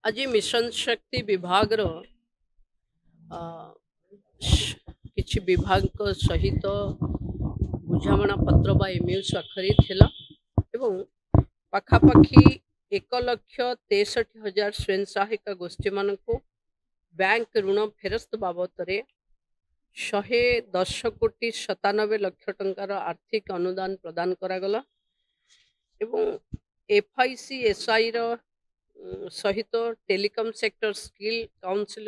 आज मिशन शक्ति विभाग रो किछि विभाग को सहित बुझामणा पत्र बा एमयू स्वाक्षरित थिला एवं पाखापाखि 1,63,000 स्वयं सहायिका गोष्ठी मान बैंक ऋण फेरस्त बाबद 110,97,00,000 टंकार आर्थिक अनुदान प्रदान करागला एवं FICSI सहित टेलीकॉम सेक्टर स्किल काउंसिल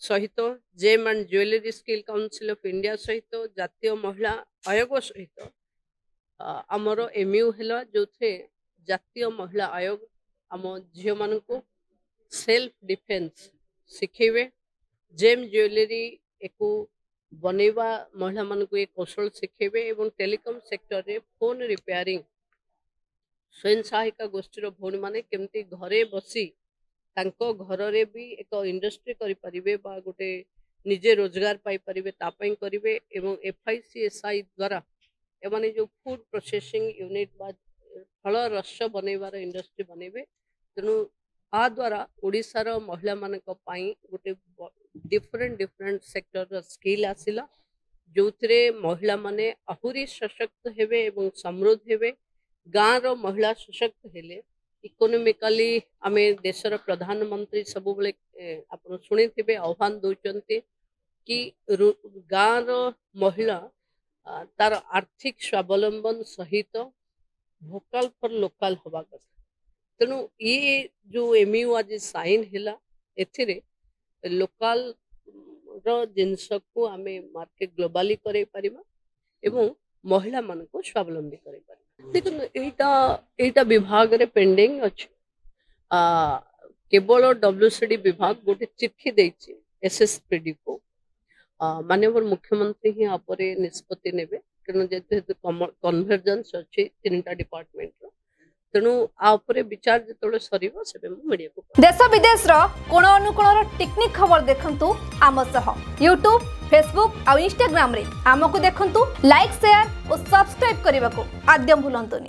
सहित gem and jewellery skill council of India सहित जातीय महिला आयोग सहित आमर एमयू है जो थे जातीय महिला आयोग आम झील मान सेल्फ डिफेन्स शिखेबे जेम ज्वेलरी एक बनैबा महिला मान कौशल शिखेबे और टेलीकॉम सेक्टर रे फोन रिपेयरिंग स्वयं सहायिका गोष्ठी भौणी मैंने केमती घरे बसी घर रे भी एक इंडस्ट्री करें गोटे निजे रोजगार पाई पारे तापाई करेंगे एवं FICSI द्वारा एमाने जो फूड प्रोसेसिंग यूनिट बा फल रस बनैबार इंडस्ट्री बनैबे तेणु आ द्वारा ओडिशार महिला मान गोटे डिफरेंट सेक्टर स्किल आसिला जो महिला माने आहुरी सशक्त हेबे एवं समृद्ध हेबे गाँव रो महिला सशक्त हेले इकोनोमिकली आमे देशर प्रधानमंत्री सब बेले आप शुणी थे आह्वान दौरान कि गाँव रो महिला तार आर्थिक स्वावलंबन सहित भोकाल फॉर लोकल हवा कथा तेणु ये जो एमयू आज साइन है एथिरे लोकल रो जिनस को आमे मार्केट ग्लोबाली करे परिमा एवं महिला मान को स्वावलंबी करे परिमा देखो एटा विभाग रे पेंडिंग अछि केवल WCD विभाग गोटे चिट्ठी देछि SSPD को माननीय मुख्यमंत्री ही आपरे निष्पत्ति नेबे तेणु जेहेतु कन्वर्जेंस अछि तीनटा डिपार्टमेंट रो तेणु आपरे विचार जतोले सरीबो सेबे मीडिया को देश विदेश रो कोण अनुकोण टेक्निक खबर देखंतु आम सह YouTube Facebook और Instagram रे आमको देखंतु लाइक शेयर और सब्सक्राइब करने को आद्यम भूलंतुनी।